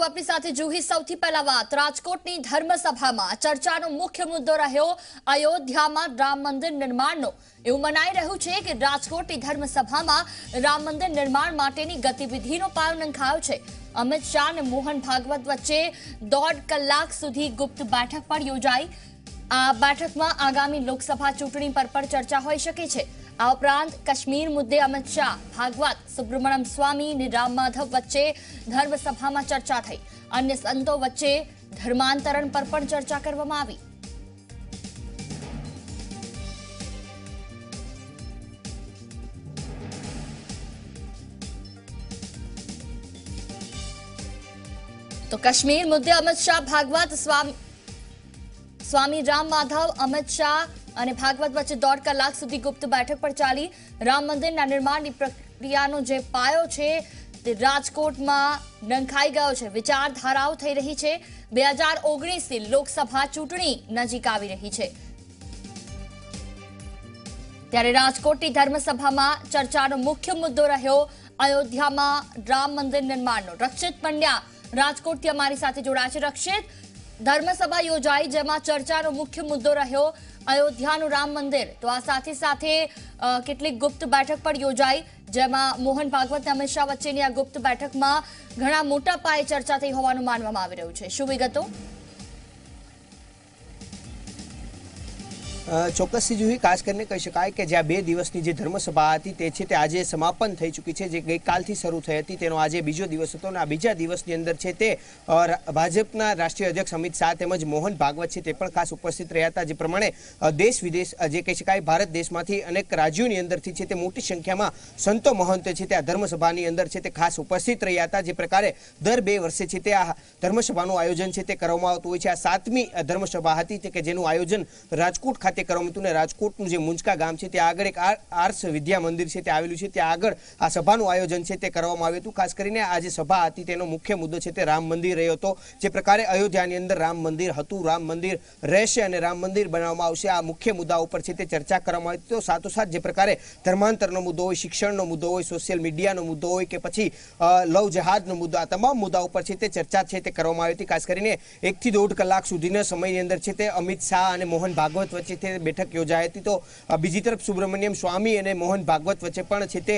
રાખો આપણી સાથે જુહી। સૌથી પહેલા વાત રાજકોટની ધર્મસભામાં ચર્ચાનો મુખ્ય મુદ્દો રહ્યો અયોધ્યામાં રામ મંદિર નિર્માણનો। એવું મનાઈ રહ્યું છે કે રાજકોટની ધર્મસભામાં રામ મંદિર નિર્માણ માટેની ગતિવિધિનો પાયો નંખાયો છે। અમિત શાહ અને મોહન ભાગવત વચ્ચે 1.5 કલાક સુધી ગુપ્ત બેઠક પણ યોજાઈ। આ બેઠકમાં આગામી લોકસભા ચૂંટણી પર પણ ચર્ચા હોઈ શકે છે। આ ઉપરાંત કાશ્મીર મુદ્દે અમિત શાહ, ભાગવત, સુબ્રમણ્યમ સ્વામી અને રામ માધવ વચ્ચે ધર્મસભામાં ચર્ચા થઈ। અન્ય સંતો વચ્ચે ધર્માંતરણ પર પણ ચર્ચા કરવામાં આવી। तो कश्मीर मुद्दे अमित शाह, भागवत, स्वामी राम माधव, अमित शाह અને ભાગવત વચ્ચે 1.5 કલાક સુધી ગુપ્ત બેઠક પર ચાલી। રામ મંદિરના નિર્માણની પ્રક્રિયાનો જે પાયો છે તે રાજકોટમાં નંખાઈ ગયો છે। વિચારધારાઓ થઈ રહી છે। 2019ની લોકસભા ચૂંટણી નજીક આવી રહી છે ત્યારે રાજકોટની ધર્મસભામાં ચર્ચાનો મુખ્ય મુદ્દો રહ્યો અયોધ્યામાં રામ મંદિર નિર્માણનો। રક્ષિત પંડ્યા રાજકોટથી અમારી સાથે જોડાયા છે। રક્ષિત, ધર્મસભા યોજાઈ જેમાં ચર્ચાનો મુખ્ય મુદ્દો રહ્યો અયોધ્યાનું રામ મંદિર, તો આ સાથે કેટલીક ગુપ્ત બેઠક પણ યોજાઈ જેમાં મોહન ભાગવત અને અમિત શાહ વચ્ચેની આ ગુપ્ત બેઠકમાં ઘણા મોટા પાયે ચર્ચા થઈ હોવાનું માનવામાં આવી રહ્યું છે। શું વિગતો? ચોક્કસથી જોઈ ખાસ કરીને કહી શકાય કે જ્યાં 2 દિવસની જે ધર્મસભા હતી તે છે તે આજે સમાપન થઈ ચૂકી છે। જે ગઈકાલથી શરૂ થઈ હતી તેનો આજે બીજો દિવસ હતો અને આ બીજા દિવસની અંદર છે તે ભાજપના રાષ્ટ્રીય અધ્યક્ષ અમિત શાહ તેમજ મોહન ભાગવત છે તે પણ ખાસ ઉપસ્થિત રહ્યા હતા। જે પ્રમાણે દેશ વિદેશ જે કહી શકાય ભારત દેશમાંથી અનેક રાજ્યોની અંદરથી છે તે મોટી સંખ્યામાં સંતો મહંતો છે તે આ ધર્મસભાની અંદર છે તે ખાસ ઉપસ્થિત રહ્યા હતા। જે પ્રકારે દર 2 વર્ષે છે તે આ ધર્મસભાનું આયોજન છે તે કરવામાં આવતું હોય છે। આ 7મી ધર્મસભા હતી કે જેનું આયોજન રાજકોટ ખાતે કરવામાં આવ્યું હતું। રાજકોટનું જે મુંજકા ગામ છે ત્યાં આગળ એક આર્ષ વિદ્યા મંદિર છે તે આવેલું છે, ત્યાં આગળ આ સભાનું આયોજન છે તે કરવામાં આવ્યું હતું। ખાસ કરીને આ જે સભા હતી તેનો મુખ્ય મુદ્દો છે તે રામ મંદિર રહ્યો હતો। જે પ્રકારે અયોધ્યાની અંદર રામ મંદિર હતું, રામ મંદિર રહેશે અને રામ મંદિર બનાવવામાં આવશે, આ મુખ્ય મુદ્દા ઉપર છે તે ચર્ચા કરવામાં આવી। તો સાથોસાથ જે પ્રકારે ધર્માંતરનો મુદ્દો હોય, શિક્ષણનો મુદ્દો હોય, સોશિયલ મીડિયાનો મુદ્દો હોય કે પછી લવ જહાદનો મુદ્દો, આ તમામ મુદ્દા ઉપર છે તે ચર્ચા છે તે કરવામાં આવી હતી। ખાસ કરીને 1 થી 1.5 કલાક સુધીના સમયની અંદર છે તે અમિત શાહ અને મોહન ભાગવત વચ્ચે બેઠક યોજાઈ હતી। તો બીજી તરફ સુબ્રમણ્યમ સ્વામી અને મોહન ભાગવત વચ્ચે પણ છે તે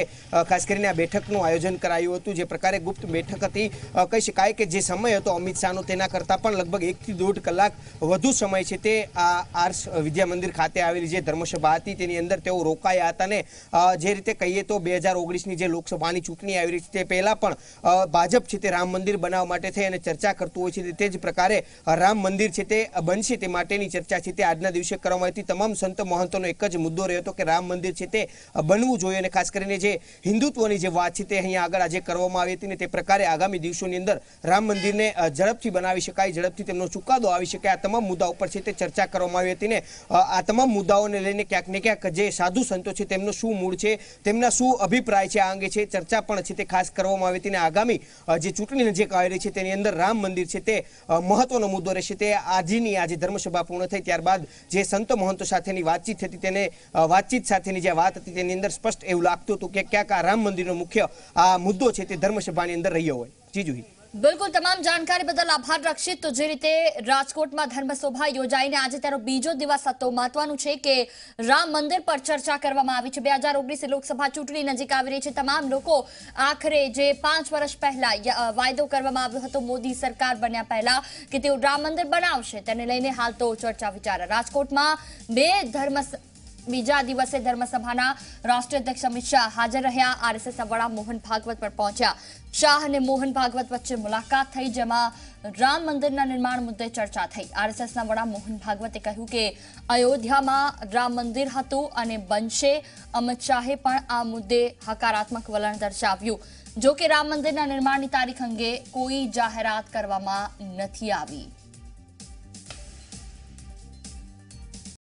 ખાસ કરીને આ બેઠકનું આયોજન કરાયું હતું। જે પ્રકારે ગુપ્ત બેઠક હતી, કહી શકાય કે જે સમય હતો અમિત શાહનો તેના કરતાં પણ લગભગ 1 થી 1.5 કલાક વધુ સમય છે તે આ આર્ષ વિદ્યા મંદિર ખાતે આવેલી જે ધર્મસભા હતી તેની અંદર તેઓ રોકાયા હતા। અને જે રીતે કહીએ તો 2019ની જે લોકસભાની ચૂંટણી આવી રહી છે તે પહેલા પણ ભાજપ છે તે રામ મંદિર બનાવવા માટે થઈ અને ચર્ચા કરતું હોય છે। તે જ પ્રકારે રામ મંદિર છે તે બનશે તે માટેની ચર્ચા છે તે આજના દિવસે કરવામાં આવી હતી। તમામ સંતો મહંતોનો એક જ મુદ્દો રહ્યો હતો કે રામ મંદિર છે તે બનવું જોઈએ અને ખાસ કરીને જે હિન્દુત્વની જે વાત છે તે અહીંયા આગળ આજે કરવામાં આવી હતી ને તે પ્રકારે આગામી દિવસોની અંદર રામ મંદિરને ઝડપથી બનાવી શકાય, ઝડપથી તેમનો ચુકાદો આવી શકે, આ તમામ મુદ્દા ઉપર છે તે ચર્ચા કરવામાં આવી હતી। ને આ તમામ મુદ્દાઓને લઈને ક્યાંક ને ક્યાંક જે સાધુ સંતો છે તેમનો શું મૂળ છે, તેમના શું અભિપ્રાય છે આ અંગે છે ચર્ચા પણ છે તે ખાસ કરવામાં આવી હતી। ને આગામી જે ચૂંટણી નજીક આવી રહી છે તેની અંદર રામ મંદિર છે તે મહત્વનો મુદ્દો રહેશે। તે આજની આજે ધર્મસભા પૂર્ણ થઈ ત્યારબાદ જે સંતો મહંતો સાથેની વાતચીત હતી તેને વાતચીત સાથેની જે વાત હતી તેની અંદર સ્પષ્ટ એવું લાગતું હતું કે ક્યાંક આ રામ મંદિરનો મુખ્ય આ મુદ્દો છે તે ધર્મસભાની અંદર રહ્યો હોય। જી જુહી, બિલકુલ, તમામ જાણકારી બદલ આભાર રક્ષિત। તો જે રીતે રાજકોટમાં ધર્મસભા યોજાઈને આજે તેનો બીજો દિવસ હતો, મહત્વનું છે કે રામ મંદિર પર ચર્ચા કરવામાં આવી છે। 2019 લોકસભા ચૂંટણી નજીક આવી રહી છે। તમામ લોકો આખરે જે 5 વર્ષ પહેલા વાયદો કરવામાં આવ્યો હતો મોદી સરકાર બન્યા પહેલા કે તેઓ રામ મંદિર બનાવશે, તેને લઈને હાલ તો ચર્ચા વિચાર। રાજકોટમાં બીજા દિવસે ધર્મસભાના રાષ્ટ્રીય અધ્યક્ષ અમિત શાહ હાજર રહ્યા। આરએસએસના વડા મોહન ભાગવત પર પહોંચ્યા। શાહ અને મોહન ભાગવત વચ્ચે મુલાકાત થઈ જેમાં રામ મંદિરના નિર્માણ મુદ્દે ચર્ચા થઈ। આરએસએસના વડા મોહન ભાગવતે કહ્યું કે અયોધ્યામાં રામ મંદિર હતું અને બનશે। અમિત શાહે પણ આ મુદ્દે હકારાત્મક વલણ દર્શાવ્યું। જો કે રામ મંદિરના નિર્માણની તારીખ અંગે કોઈ જાહેરાત કરવામાં નથી આવી।